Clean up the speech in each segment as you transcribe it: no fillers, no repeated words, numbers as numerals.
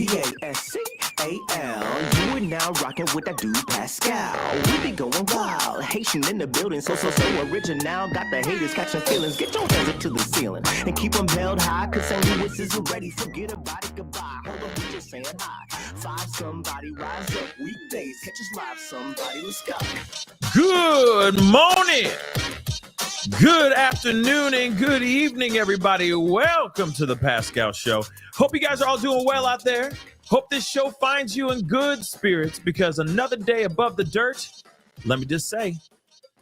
Pascal. You are now rocking with that dude Pascal. We be going wild, Haitian in the building, so original. Got the haters catching feelings. Get your hands up to the ceiling and keep them held high. Cause St. Louis is ready. Forget about it, goodbye. Hold on, we just saying hi. Five somebody rise up weekdays. Catch us live, somebody. Let's go. Good morning. Good afternoon and good evening, everybody. Welcome to the Pascal Show. Hope you guys are all doing well out there. Hope this show finds you in good spirits because another day above the dirt, let me just say,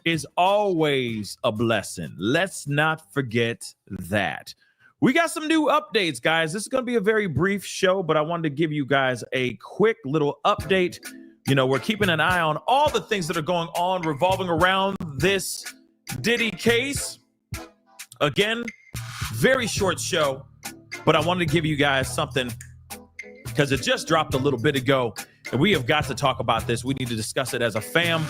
is always a blessing. Let's not forget that. We got some new updates, guys. This is going to be a very brief show, but I wanted to give you guys a quick little update. You know, we're keeping an eye on all the things that are going on revolving around this Diddy case. Again, very short show, but I wanted to give you guys something because it just dropped a little bit ago and we have got to talk about this. We need to discuss it as a fam.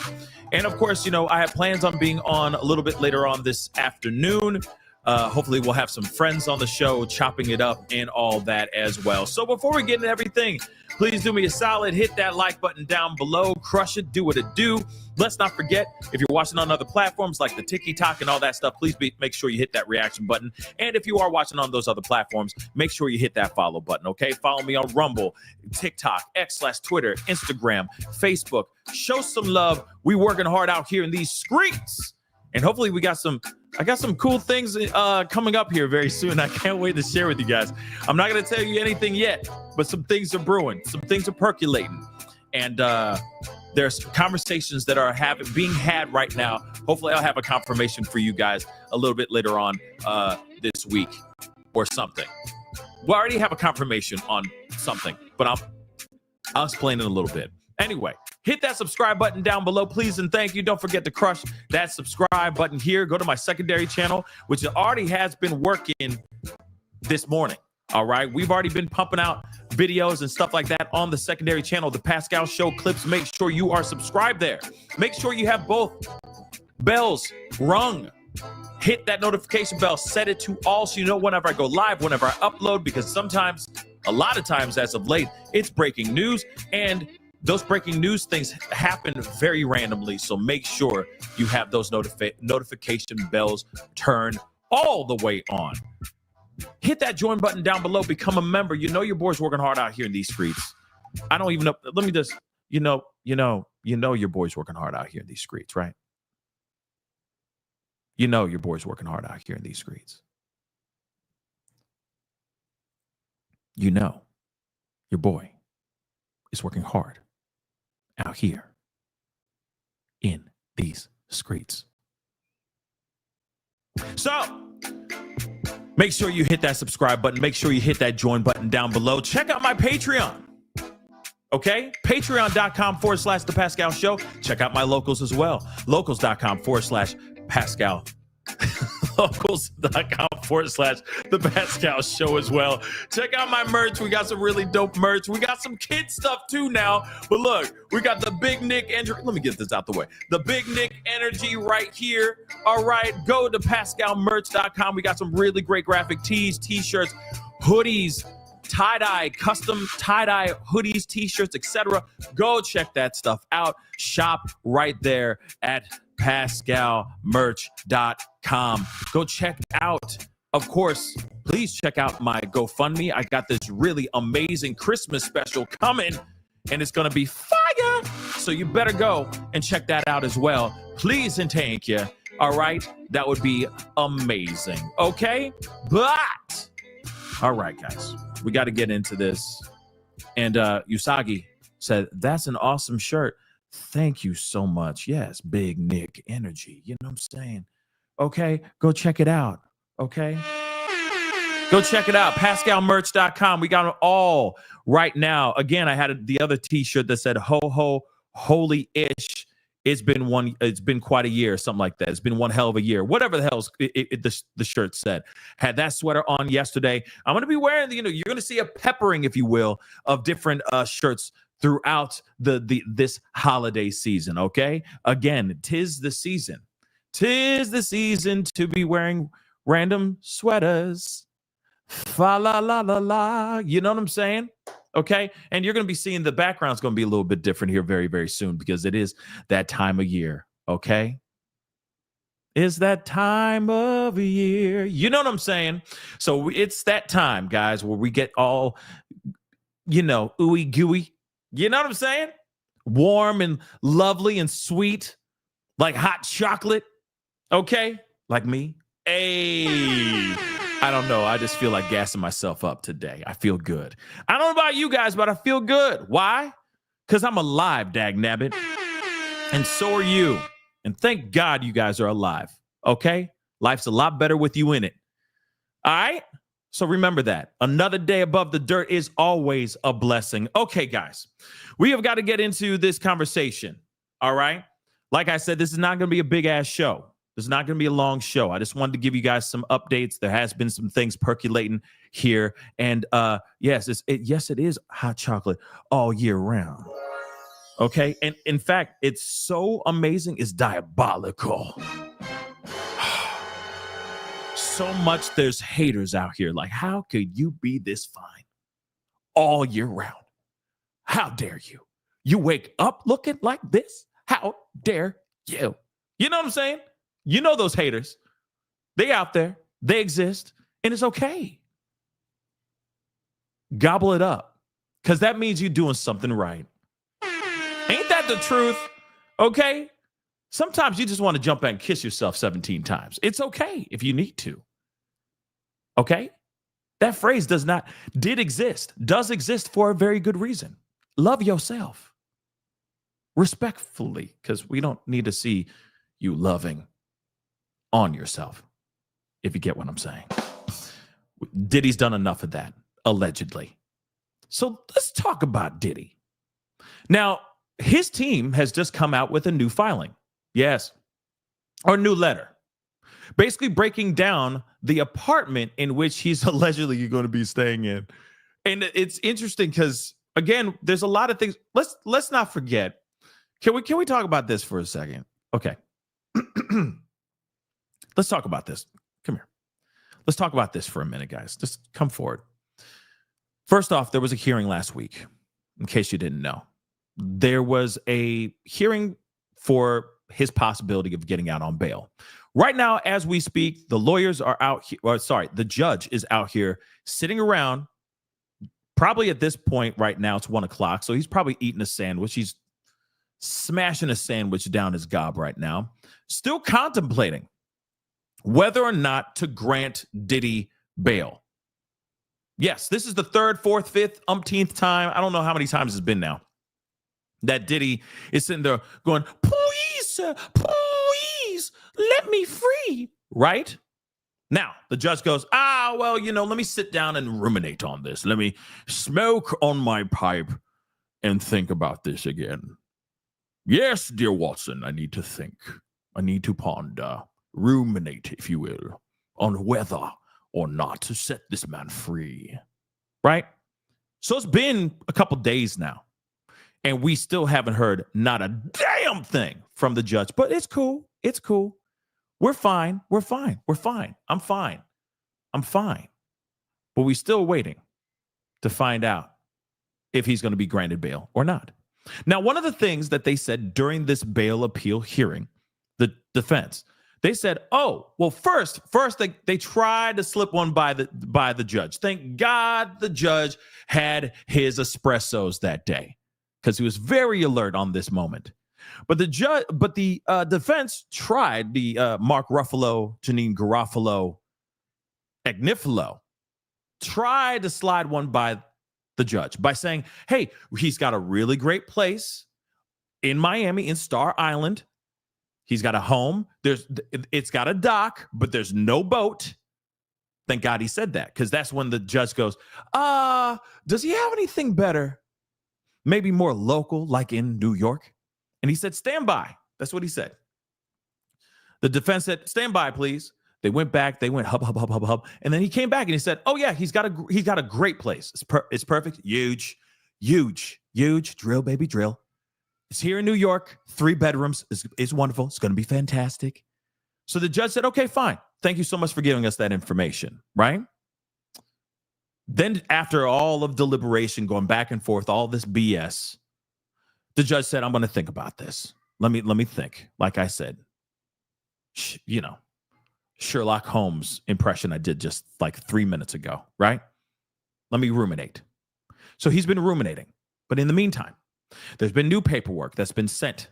And of course, you know, I have plans on being on a little bit later on this afternoon. Hopefully we'll have some friends on the show chopping it up and all that as well. So before we get into everything, please do me a solid. Hit that like button down below. Crush it. Do what it do. Let's not forget, if you're watching on other platforms like the TikTok and all that stuff, please make sure you hit that reaction button. And if you are watching on those other platforms, make sure you hit that follow button, okay? Follow me on Rumble, TikTok, X/Twitter, Instagram, Facebook. Show some love. We working hard out here in these streets. And hopefully I got some cool things coming up here very soon. I can't wait to share with you guys. I'm not going to tell you anything yet, but some things are brewing. Some things are percolating. And there's conversations that are being had right now. Hopefully I'll have a confirmation for you guys a little bit later on this week or something. We already have a confirmation on something, but I'll explain in a little bit. Anyway, hit that subscribe button down below, please, and thank you. Don't forget to crush that subscribe button here. Go to my secondary channel, which already has been working this morning. All right, we've already been pumping out videos and stuff like that on the secondary channel, the Pascal Show clips. Make sure you are subscribed there. Make sure you have both bells rung. Hit that notification bell, set it to all so you know whenever I go live, whenever I upload, because sometimes, a lot of times as of late, it's breaking news, and those breaking news things happen very randomly. So make sure you have those notification bells turned all the way on. Hit that join button down below. Become a member. You know your boy's working hard out here in these streets. I don't even know. Let me just, you know your boy's working hard out here in these streets, right? You know your boy's working hard out here in these streets. You know your boy is working hard out here in these streets. So make sure you hit that subscribe button. Make sure you hit that join button down below. Check out my Patreon. Okay? Patreon.com/The Pascal Show. Check out my locals as well. Locals.com/Pascal. Locals.com/The Pascal Show as well. Check out my merch. We got some really dope merch. We got some kid stuff too now. But look, we got the Big Nick Energy. Let me get this out the way. The Big Nick Energy right here. All right, go to PascalMerch.com. We got some really great graphic tees, t-shirts, hoodies, tie-dye, custom tie-dye hoodies, t-shirts, etc. Go check that stuff out. Shop right there at PascalMerch.com. Go check out, of course, please check out my GoFundMe. I got this really amazing Christmas special coming, and it's going to be fire. So you better go and check that out as well. Please and thank you. All right. That would be amazing. Okay. But all right, guys, we got to get into this. And Usagi said, that's an awesome shirt. Thank you so much. Yes, Big Nick Energy. You know what I'm saying? Okay, go check it out. Okay? Go check it out. PascalMerch.com. We got it all right now. Again, I had the other t-shirt that said ho ho holy-ish. It's been quite a year, something like that. It's been one hell of a year. Whatever the hell the shirt said. Had that sweater on yesterday. I'm going to be wearing you're going to see a peppering, if you will, of different shirts throughout this holiday season, okay? Again, tis the season. Tis the season to be wearing random sweaters. Fa la la la la. You know what I'm saying? Okay. And you're going to be seeing the background's going to be a little bit different here very, very soon because it is that time of year. Okay. Is that time of year. You know what I'm saying? So it's that time, guys, where we get all, ooey gooey. You know what I'm saying? Warm and lovely and sweet, like hot chocolate. Okay. Like me. Hey. I don't know. I just feel like gassing myself up today. I feel good. I don't know about you guys, but I feel good. Why? Because I'm alive, dag nabbit. And so are you. And thank God you guys are alive. Okay? Life's a lot better with you in it. All right? So remember that. Another day above the dirt is always a blessing. Okay, guys. We have got to get into this conversation. All right? Like I said, this is not going to be a big-ass show. This is not going to be a long show. I just wanted to give you guys some updates. There has been some things percolating here. And yes, it is hot chocolate all year round. Okay? And in fact, it's so amazing. It's diabolical. So much there's haters out here. Like, how could you be this fine all year round? How dare you? You wake up looking like this? How dare you? You know what I'm saying? You know those haters. They out there. They exist. And it's okay. Gobble it up. Because that means you're doing something right. Ain't that the truth? Okay? Sometimes you just want to jump back and kiss yourself 17 times. It's okay if you need to. Okay? That phrase does exist for a very good reason. Love yourself. Respectfully, because we don't need to see you loving on yourself, if you get what I'm saying. Diddy's done enough of that, allegedly. So let's talk about Diddy. Now, his team has just come out with a new filing. Yes. Or new letter. Basically breaking down the apartment in which he's allegedly going to be staying in. And it's interesting because, again, there's a lot of things. Let's not forget. Can we talk about this for a second? Okay. Let's talk about this. Come here. Let's talk about this for a minute, guys. Just come forward. First off, there was a hearing last week, in case you didn't know. There was a hearing for his possibility of getting out on bail. Right now, as we speak, the lawyers are out here. The judge is out here sitting around. Probably at this point right now, it's 1:00. So he's probably eating a sandwich. He's smashing a sandwich down his gob right now. Still contemplating whether or not to grant Diddy bail. Yes, this is the third, fourth, fifth, umpteenth time. I don't know how many times it's been now that Diddy is sitting there going, please, sir, please, let me free. Right? Now, the judge goes, well, let me sit down and ruminate on this. Let me smoke on my pipe and think about this again. Yes, dear Watson, I need to think. I need to ponder, ruminate, if you will, on whether or not to set this man free. Right? So it's been a couple days now, and we still haven't heard not a damn thing from the judge. But it's cool. It's cool. We're fine. We're fine. We're fine. I'm fine. I'm fine. But we're still waiting to find out if he's going to be granted bail or not. Now, one of the things that they said during this bail appeal hearing, the defense, they said, first they tried to slip one by the judge. Thank God the judge had his espressos that day because he was very alert on this moment. But the defense tried, the Mark Ruffalo, Janine Garofalo, Agnifilo, tried to slide one by the judge by saying, hey, he's got a really great place in Miami, in Star Island. He's got a home. It's got a dock, but there's no boat. Thank God he said that, because that's when the judge goes, does he have anything better? Maybe more local, like in New York? And he said, stand by. That's what he said. The defense said, stand by, please. They went back. They went hub. And then he came back and he said, oh, yeah, he's got a great place. It's perfect. Huge. Drill, baby, drill. It's here in New York. 3 bedrooms. It's wonderful. It's going to be fantastic. So the judge said, okay, fine. Thank you so much for giving us that information, right? Then after all of deliberation, going back and forth, all this BS, the judge said, I'm going to think about this. Let me think. Like I said, Sherlock Holmes impression I did just like 3 minutes ago, right? Let me ruminate. So he's been ruminating. But in the meantime, there's been new paperwork that's been sent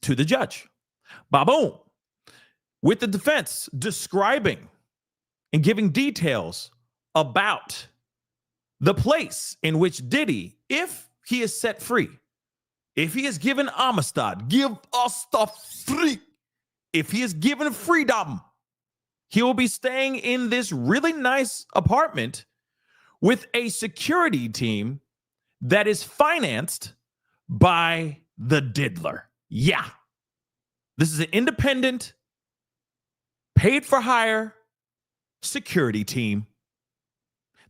to the judge. Ba-boom. With the defense describing and giving details about the place in which Diddy, if he is set free, if he is given amistad, give us the free. If he is given freedom, he will be staying in this really nice apartment with a security team that is financed by the diddler. Yeah. This is an independent, paid for hire security team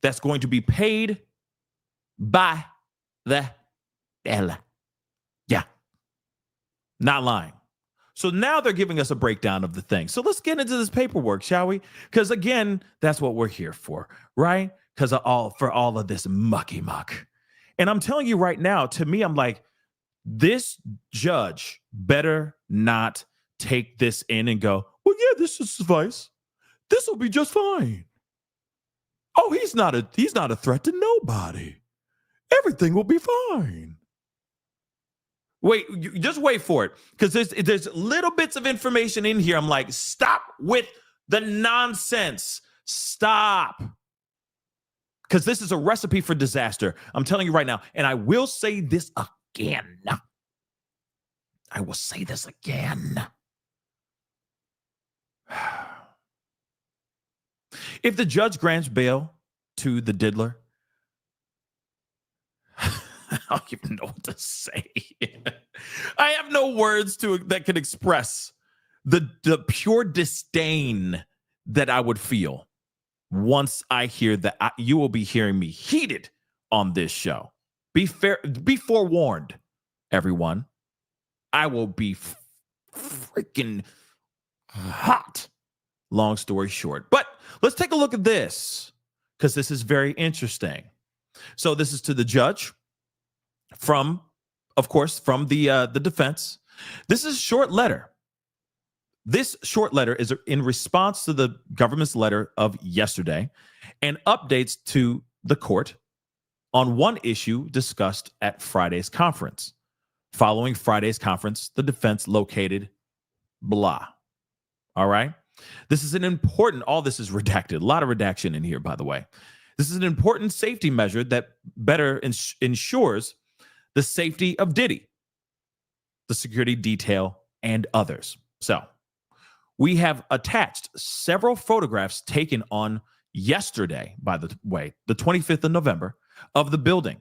that's going to be paid by the diddler. Yeah. Not lying. So now they're giving us a breakdown of the thing. So let's get into this paperwork, shall we? Because again, that's what we're here for, right? Because for all of this mucky muck. And I'm telling you right now, to me, I'm like, this judge better not take this in and go, well, yeah, this will suffice. This will be just fine. Oh, he's not a threat to nobody. Everything will be fine. Wait, just wait for it. Because there's little bits of information in here. I'm like, stop with the nonsense. Stop. Because this is a recipe for disaster. I'm telling you right now. And I will say this again. I will say this again. If the judge grants bail to the diddler, I don't even know what to say. I have no words that can express the pure disdain that I would feel once I hear that. You will be hearing me heated on this show. Be forewarned, everyone. I will be freaking hot. Long story short. But let's take a look at this, because this is very interesting. So this is to the judge from the defense. This is a short letter. This short letter is in response to the government's letter of yesterday and updates to the court on one issue discussed at Friday's conference. Following Friday's conference, the defense located blah. All right. This is an important, all this is redacted. A lot of redaction in here, by the way. This is an important safety measure that better ensures the safety of Diddy, the security detail, and others. So we have attached several photographs taken on yesterday, by the way, the 25th of November, of the building,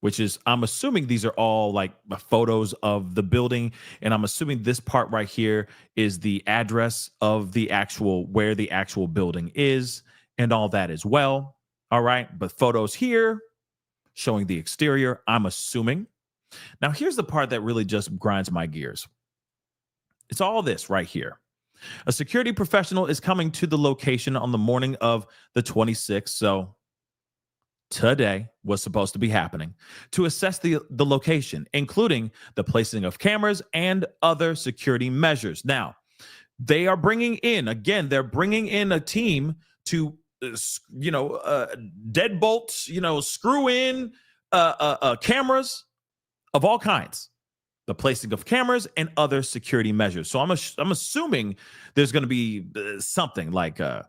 which is, I'm assuming these are all like photos of the building. And I'm assuming this part right here is the address of where the actual building is and all that as well. All right. But photos here showing the exterior, I'm assuming. Now, here's the part that really just grinds my gears. It's all this right here. A security professional is coming to the location on the morning of the 26th. So today was supposed to be happening to assess the location, including the placing of cameras and other security measures. Now, they are bringing in a team to, deadbolt, screw in cameras of all kinds, the placing of cameras and other security measures. So I'm assuming there's going to be something like, I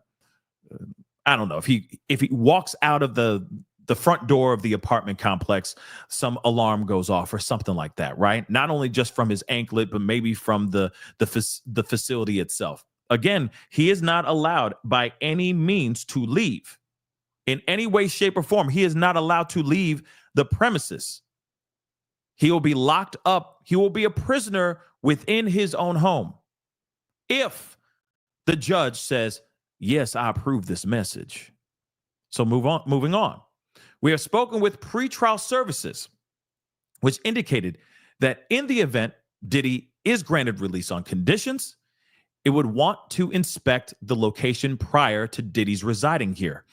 don't know, if he walks out of the front door of the apartment complex, some alarm goes off or something like that, right? Not only just from his anklet, but maybe from the facility itself. Again, he is not allowed by any means to leave in any way, shape, or form. He is not allowed to leave the premises. He will be locked up. He will be a prisoner within his own home. If the judge says, yes, I approve this message. So moving on. We have spoken with pretrial services, which indicated that in the event Diddy is granted release on conditions it would want to inspect the location prior to Diddy's residing here,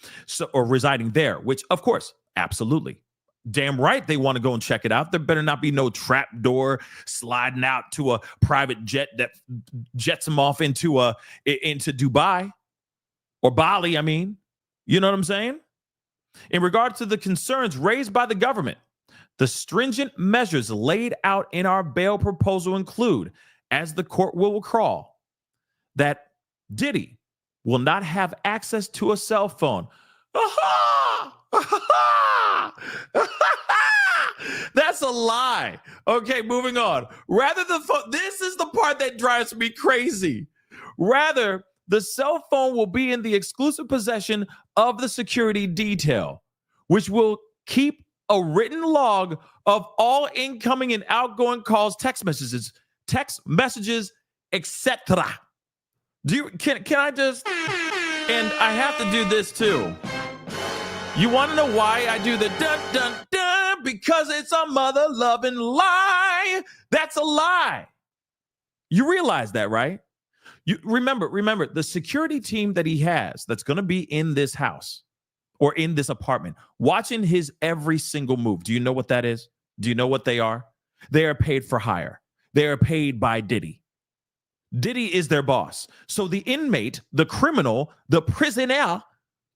or residing there, which, of course, absolutely. Damn right they want to go and check it out. There better not be no trap door sliding out to a private jet that jets them off into Dubai or Bali, I mean. You know what I'm saying? In regard to the concerns raised by the government, the stringent measures laid out in our bail proposal include, as the court will recall, that Diddy will not have access to a cell phone. That's a lie. Okay, moving on. This is the part that drives me crazy. Rather, the cell phone will be in the exclusive possession of the security detail, which will keep a written log of all incoming and outgoing calls, text messages, etc. Can I just, and I have to do this too. You want to know why I do the dun dun dun? Because it's a mother-loving lie. That's a lie. You realize that, right? You remember the security team that he has that's going to be in this house or in this apartment, watching his every single move. Do you know what that is? Do you know what they are? They are paid for hire. They are paid by Diddy. Diddy is their boss. So the inmate, the criminal, the prisoner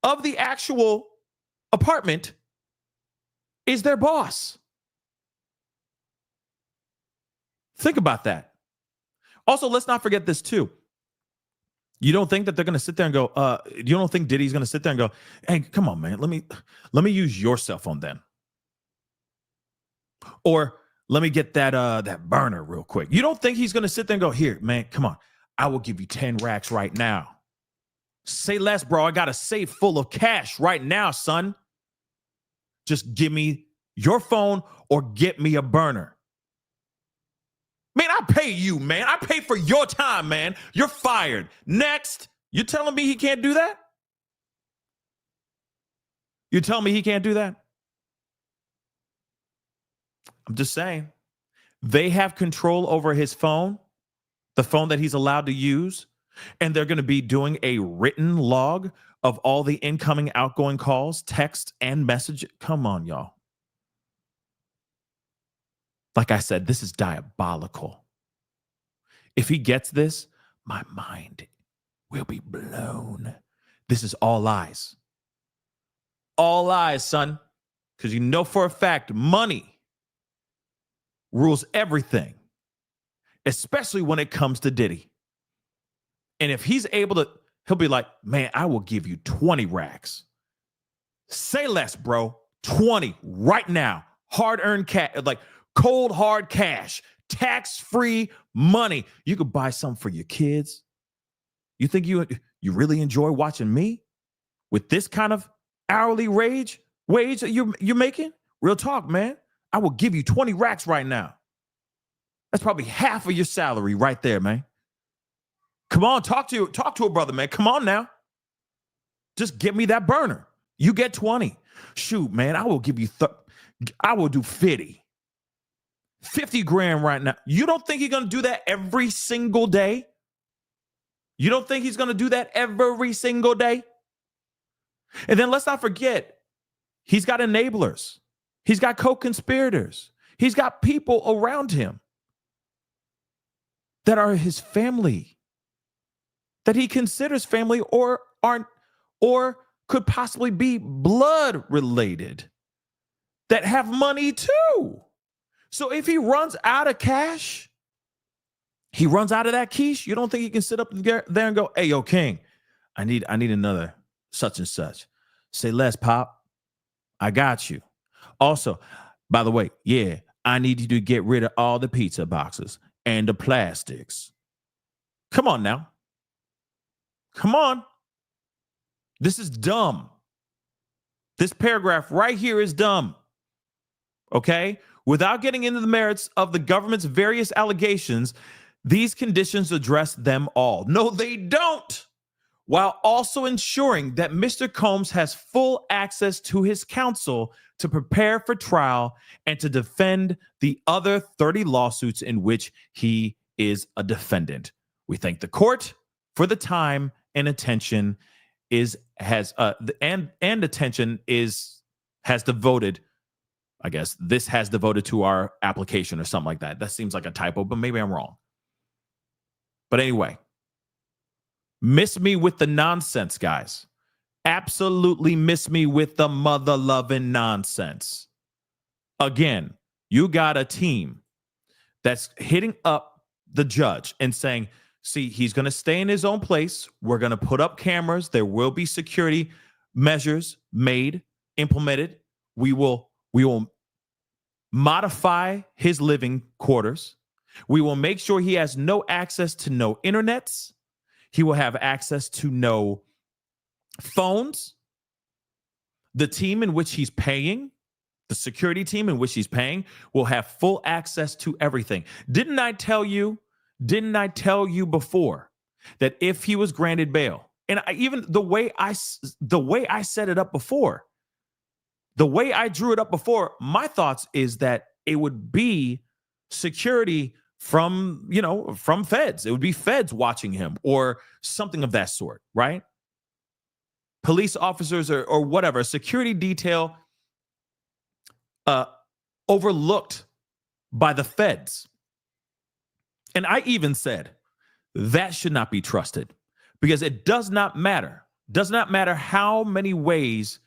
of the actual apartment is their boss. Think about that. Also, let's not forget this too. You don't think that they're going to sit there and go, you don't think Diddy's going to sit there and go, hey, come on, man, let me use your cell phone then. Or let me get that burner real quick. You don't think he's going to sit there and go, here, man, come on. I will give you 10 racks right now. Say less, bro. I got a safe full of cash right now, son. Just give me your phone or get me a burner. Man, I pay you, man. I pay for your time, man. You're fired. Next. You telling me he can't do that? You telling me he can't do that? I'm just saying. They have control over his phone, the phone that he's allowed to use, and they're going to be doing a written log of all the incoming, outgoing calls, text, and message. Come on, y'all. Like I said, this is diabolical. If he gets this, my mind will be blown. This is all lies. All lies, son. Because you know for a fact, money rules everything, especially when it comes to Diddy. And if he's able to, he'll be like, man, I will give you 20 racks. Say less, bro. 20 right now. Hard-earned cash, like cold, hard cash, tax-free money. You could buy something for your kids. You think you really enjoy watching me with this kind of hourly wage that you're making? Real talk, man. I will give you 20 racks right now. That's probably half of your salary right there, man. Come on, talk to a brother, man. Come on now. Just give me that burner. You get 20. Shoot, man, I will give you I will do 50 grand right now. You don't think he's going to do that every single day? You don't think he's going to do that every single day? And then let's not forget, he's got enablers. He's got co-conspirators. He's got people around him that are his family, that he considers family or could possibly be blood related, that have money too. So if he runs out of cash, he runs out of that quiche, you don't think he can sit up there and go, hey, yo, King, I need another such and such. Say less, Pop. I got you. Also, by the way, yeah, I need you to get rid of all the pizza boxes and the plastics. Come on now. Come on. This is dumb. This paragraph right here is dumb. Okay? Without getting into the merits of the government's various allegations, these conditions address them all. No, they don't. While also ensuring that Mr. Combs has full access to his counsel to prepare for trial and to defend the other 30 lawsuits in which he is a defendant. We thank the court for the time and attention attention has devoted. I guess this has devoted to our application or something like that. That seems like a typo, but maybe I'm wrong. But anyway, miss me with the nonsense, guys. Absolutely miss me with the mother-loving nonsense. Again, you got a team that's hitting up the judge and saying, see, he's going to stay in his own place. We're going to put up cameras. There will be security measures implemented. We will modify his living quarters. We will make sure he has no access to no internets. He will have access to no phones. The team in which he's paying, the security team in which he's paying, will have full access to everything. Didn't I tell you before that if he was granted bail, and even the way I set it up before, the way I drew it up before, my thoughts is that it would be security from feds. It would be feds watching him or something of that sort, right? Police officers or whatever, security detail overlooked by the feds. And I even said that should not be trusted because it does not matter. Does not matter how many ways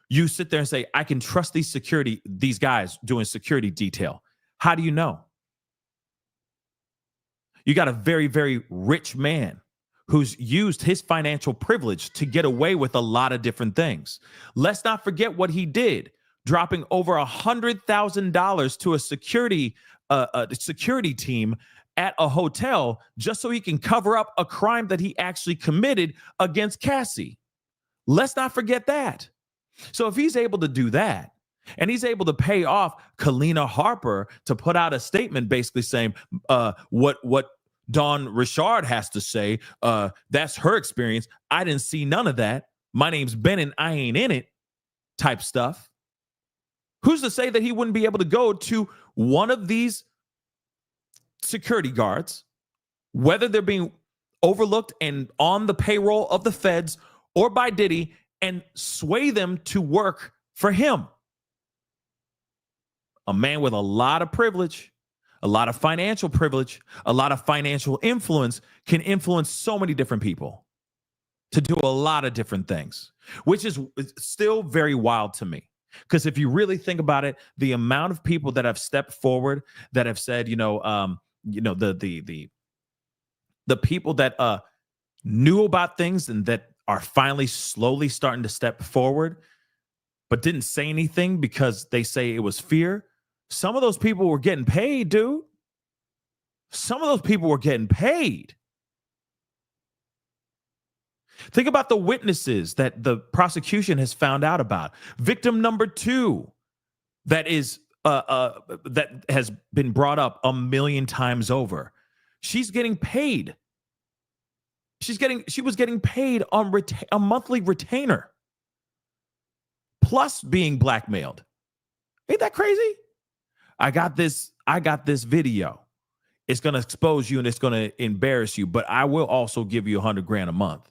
you sit there and say, I can trust these guys doing security detail. How do you know? You got a very, very rich man who's used his financial privilege to get away with a lot of different things. Let's not forget what he did, dropping over $100,000 to a security team at a hotel just so he can cover up a crime that he actually committed against Cassie. Let's not forget that. So if he's able to do that, and he's able to pay off Kalina Harper to put out a statement basically saying what Dawn Richard has to say, that's her experience. I didn't see none of that. My name's Ben and I ain't in it type stuff. Who's to say that he wouldn't be able to go to one of these security guards, whether they're being overlooked and on the payroll of the feds or by Diddy, and sway them to work for him? A man with a lot of privilege, a lot of financial privilege, a lot of financial influence can influence so many different people to do a lot of different things, which is still very wild to me. Because if you really think about it, the amount of people that have stepped forward that have said, the people that knew about things and that are finally slowly starting to step forward, but didn't say anything because they say it was fear. Some of those people were getting paid, dude. Some of those people were getting paid. Think about the witnesses that the prosecution has found out about. Victim number 2 that has been brought up a million times over. She's getting paid. She was getting paid on a monthly retainer, plus being blackmailed. Ain't that crazy? I got this video. It's going to expose you and it's going to embarrass you, but I will also give you $100,000 a month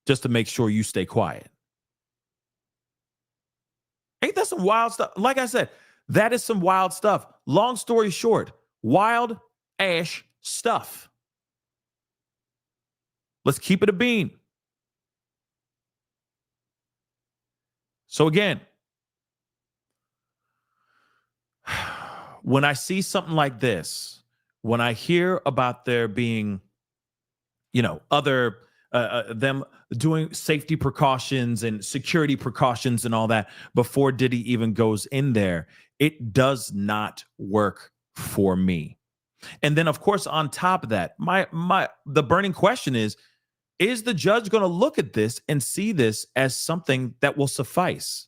just to make sure you stay quiet. Ain't that some wild stuff? Like I said, that is some wild stuff. Long story short, wild ash stuff. Let's keep it a bean. So again, when I see something like this, when I hear about there being, other them doing safety precautions and security precautions and all that before Diddy even goes in there, it does not work for me. And then, of course, on top of that, the burning question is the judge going to look at this and see this as something that will suffice?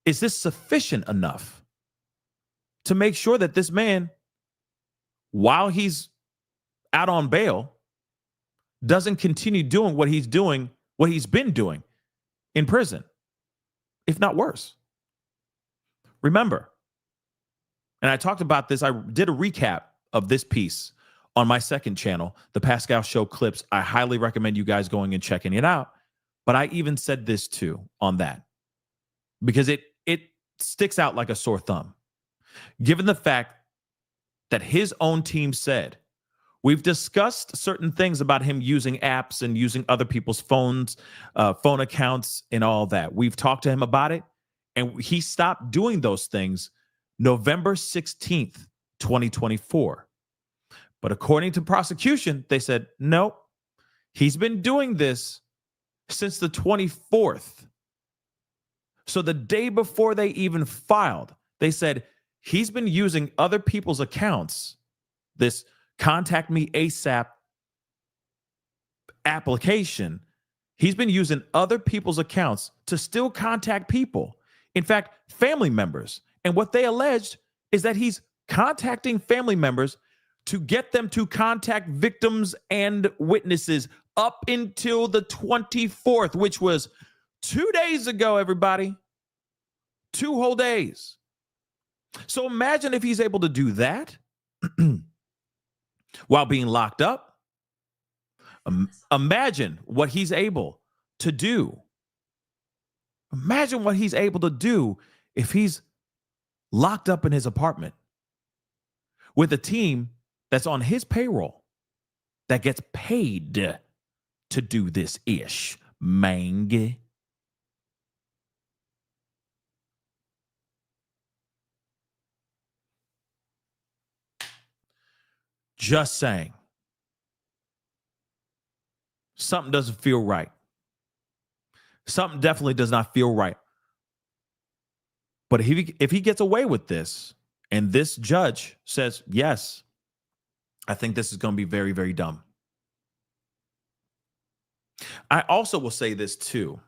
Is this sufficient enough to make sure that this man, while he's out on bail, doesn't continue doing what he's been doing in prison, if not worse? Remember, and I talked about this, I did a recap of this piece on my second channel, the Pascal Show Clips. I highly recommend you guys going and checking it out. But I even said this too on that because it sticks out like a sore thumb. Given the fact that his own team said, we've discussed certain things about him using apps and using other people's phones, phone accounts and all that. We've talked to him about it, and he stopped doing those things November 16th, 2024. But according to prosecution, they said, no, he's been doing this since the 24th. So the day before they even filed, they said he's been using other people's accounts, this Contact Me ASAP application. He's been using other people's accounts to still contact people. In fact, family members. And what they alleged is that he's contacting family members to get them to contact victims and witnesses up until the 24th, which was 2 days ago, everybody. 2 whole days. So imagine if he's able to do that while being locked up. Imagine what he's able to do. Imagine what he's able to do if he's locked up in his apartment with a team that's on his payroll that gets paid to do this ish, man. Just saying. Something doesn't feel right. Something definitely does not feel right. But if he gets away with this, and this judge says, yes, I think this is going to be very, very dumb. I also will say this too.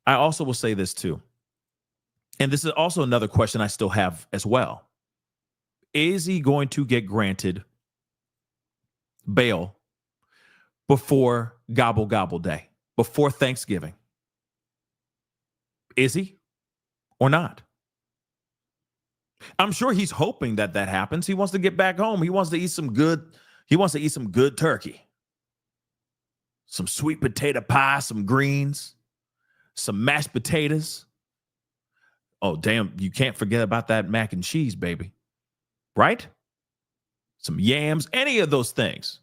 And this is also another question I still have as well. Is he going to get granted bail before Gobble Gobble Day, before Thanksgiving? Is he or not? I'm sure he's hoping that happens. He wants to get back home. He wants to eat some good turkey. Some sweet potato pie, some greens, some mashed potatoes. Oh, damn, you can't forget about that mac and cheese, baby. Right? Some yams, any of those things.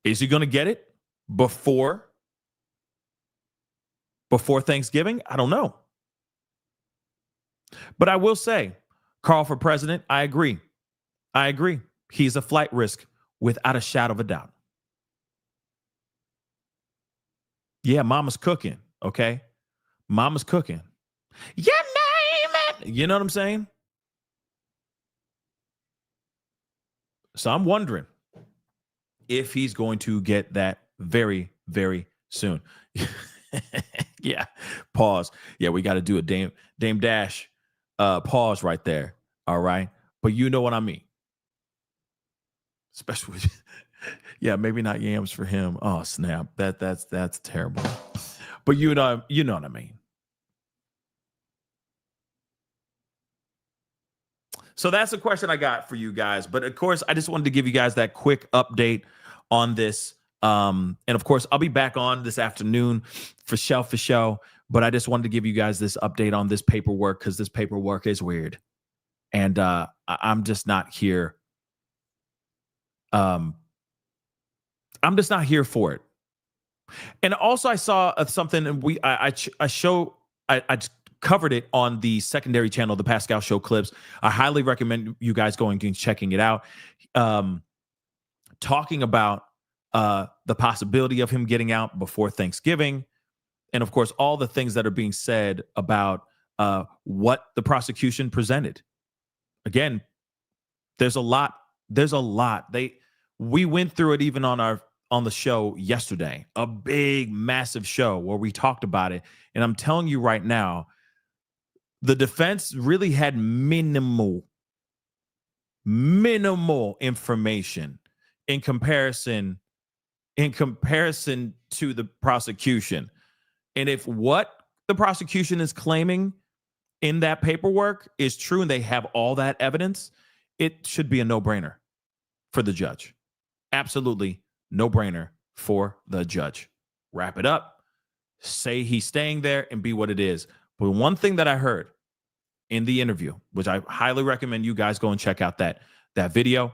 Is he going to get it before Thanksgiving? I don't know. But I will say, Carl for president, I agree. He's a flight risk without a shadow of a doubt. Yeah, mama's cooking, okay? Mama's cooking. Your name it. You know what I'm saying? So I'm wondering if he's going to get that very, very soon. Yeah, pause. Yeah, we got to do a Dame Dash pause right there. All right. But you know what I mean. Especially, yeah, maybe not yams for him. Oh, snap. That's terrible. But you know what I mean. So that's the question I got for you guys. But of course, I just wanted to give you guys that quick update on this. And of course, I'll be back on this afternoon for show. But I just wanted to give you guys this update on this paperwork because this paperwork is weird. And I'm just not here. I'm just not here for it. And also, I saw something, and I covered it on the secondary channel, the Pascal Show Clips. I highly recommend you guys going and checking it out. Talking about the possibility of him getting out before Thanksgiving. And of course, all the things that are being said about what the prosecution presented. Again, there's a lot. We went through it even on the show yesterday, a big, massive show where we talked about it. And I'm telling you right now, the defense really had minimal information in comparison to the prosecution. And if what the prosecution is claiming in that paperwork is true and they have all that evidence, it should be a no-brainer for the judge. Absolutely no-brainer for the judge. Wrap it up, say he's staying there, and be what it is. But one thing that I heard in the interview, which I highly recommend you guys go and check out that video.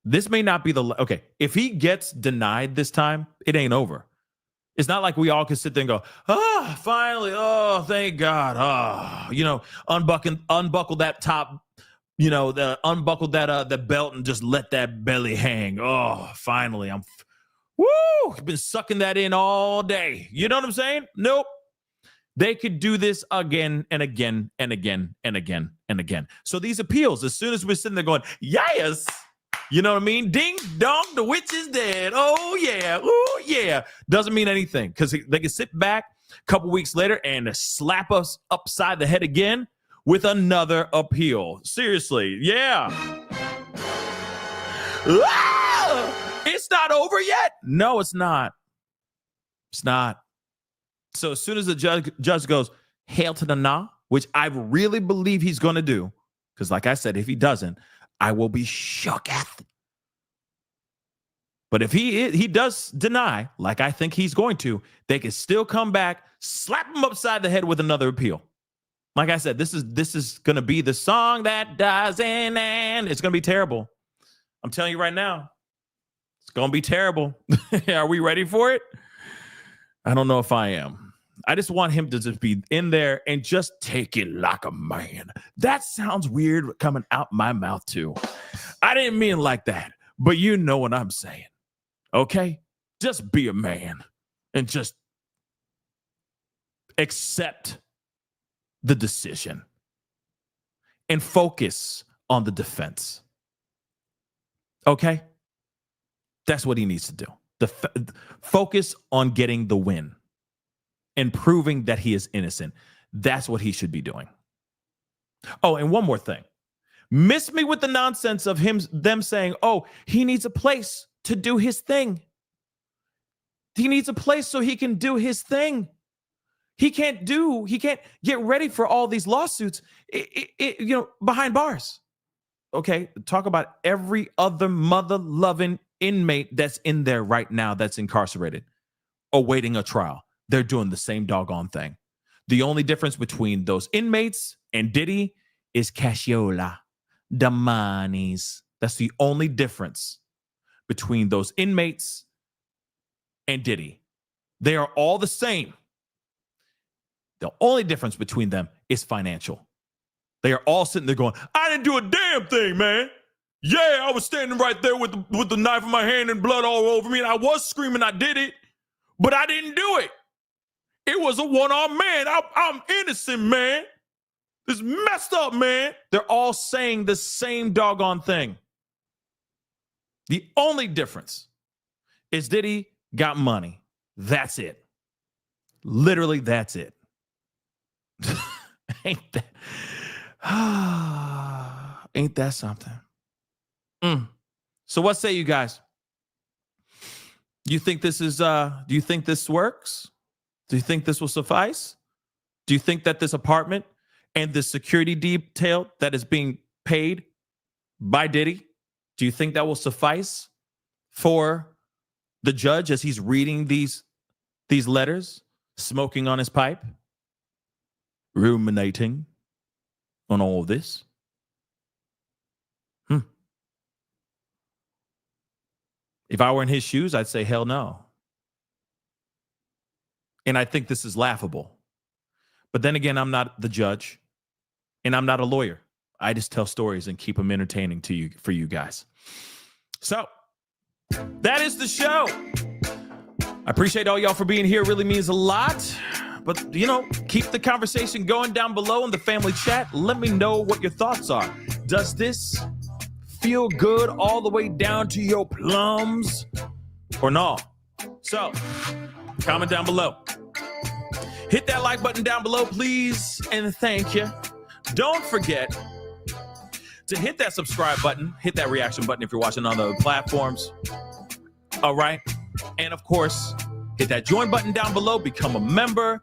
This may not be okay. If he gets denied this time, it ain't over. It's not like we all can sit there and go, oh, finally, oh, thank God. Oh, unbuckle that top, unbuckle that belt and just let that belly hang. Oh, finally, I've been sucking that in all day. You know what I'm saying? Nope. They could do this again and again and again and again and again. So these appeals, as soon as we're sitting there going, yes, you know what I mean? Ding dong, the witch is dead. Oh, yeah. Oh, yeah. Doesn't mean anything because they can sit back a couple weeks later and slap us upside the head again with another appeal. Seriously. Yeah. It's not over yet. No, it's not. It's not. So as soon as the judge goes, hail to the nah, which I really believe he's going to do, because like I said, if he doesn't, I will be shook at. But if he does deny, like I think he's going to, they can still come back, slap him upside the head with another appeal. Like I said, this is going to be the song that doesn't end. It's going to be terrible. I'm telling you right now, it's going to be terrible. Are we ready for it? I don't know if I am. I just want him to just be in there and just take it like a man. That sounds weird coming out my mouth too. I didn't mean like that, but you know what I'm saying. Okay? Just be a man and just accept the decision and focus on the defense. Okay? That's what he needs to do. Focus on getting the win and proving that he is innocent. That's what he should be doing. Oh, and one more thing. Miss me with the nonsense of them saying, oh, he needs a place to do his thing. He needs a place so he can do his thing. He can't get ready for all these lawsuits, behind bars. Okay, talk about every other mother-loving inmate that's in there right now that's incarcerated, awaiting a trial. They're doing the same doggone thing. The only difference between those inmates and Diddy is cashola, the monies. That's the only difference between those inmates and Diddy. They are all the same. The only difference between them is financial. They are all sitting there going, I didn't do a damn thing, man. Yeah, I was standing right there with the knife in my hand and blood all over me, and I was screaming I did it, but I didn't do it. It was a one-armed man. I'm innocent, man. This messed up, man. They're all saying the same doggone thing. The only difference is Diddy got money. That's it. Literally, that's it. Ain't that something? So what say you guys? Do you think this is do you think this works? Do you think this will suffice? Do you think that this apartment and the security detail that is being paid by Diddy, do you think that will suffice for the judge as he's reading these letters, smoking on his pipe, ruminating on all of this? If I were in his shoes, I'd say, hell no. And I think this is laughable. But then again, I'm not the judge and I'm not a lawyer. I just tell stories and keep them entertaining for you guys. So that is the show. I appreciate all y'all for being here. It really means a lot. But, keep the conversation going down below in the family chat. Let me know what your thoughts are. Does this feel good all the way down to your plums or not? So, comment down below. Hit that like button down below, please, and thank you. Don't forget to hit that subscribe button, hit that reaction button if you're watching on the platforms. All right. And of course, hit that join button down below, become a member.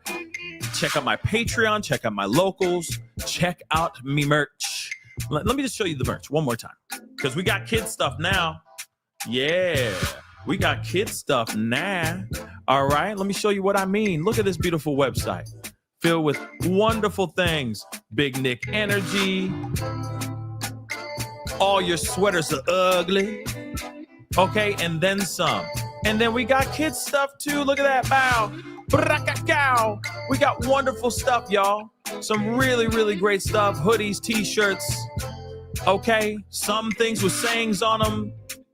Check out my Patreon. Check out my locals. Check out me merch. Let me just show you the merch one more time, because we got kid stuff now. Yeah, we got kid stuff now. All right, let me show you what I mean. Look at this beautiful website filled with wonderful things. Big Nick energy. All your sweaters are ugly. Okay, and then some. And then we got kids stuff too. Look at that. Bow. Bracacao. We got wonderful stuff, y'all. Some really, really great stuff. Hoodies, t-shirts. Okay, some things with sayings on them.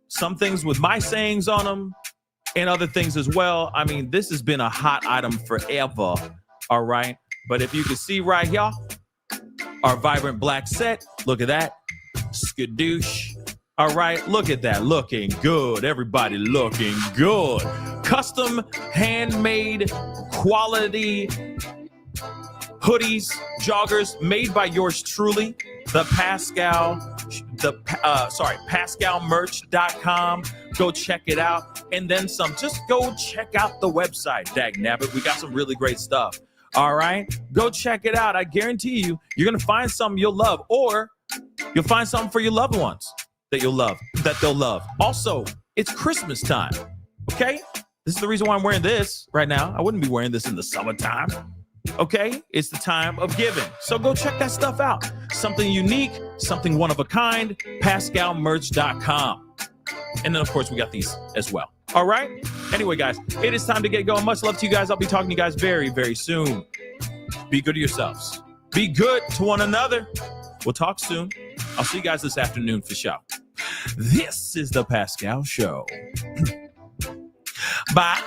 Some things with my sayings on them. And other things as well. I mean, this has been a hot item forever. All right. But if you can see right here, our vibrant black set. Look at that. Skadoosh. All right, look at that, looking good. Everybody looking good. Custom, handmade, quality hoodies, joggers, made by yours truly. The Pascal, pascalmerch.com. Go check it out, and then some. Just go check out the website. Dag nabbit, we got some really great stuff. All right, go check it out. I guarantee you, you're gonna find something you'll love, or you'll find something for your loved ones that you'll love, that they'll love. Also, it's Christmas time, okay? This is the reason why I'm wearing this right now. I wouldn't be wearing this in the summertime, okay? It's the time of giving. So go check that stuff out. Something unique, something one of a kind, pascalmerch.com. And then, of course, we got these as well. All right? Anyway, guys, it is time to get going. Much love to you guys. I'll be talking to you guys very, very soon. Be good to yourselves. Be good to one another. We'll talk soon. I'll see you guys this afternoon for sure. This is the Pascal Show. Bye.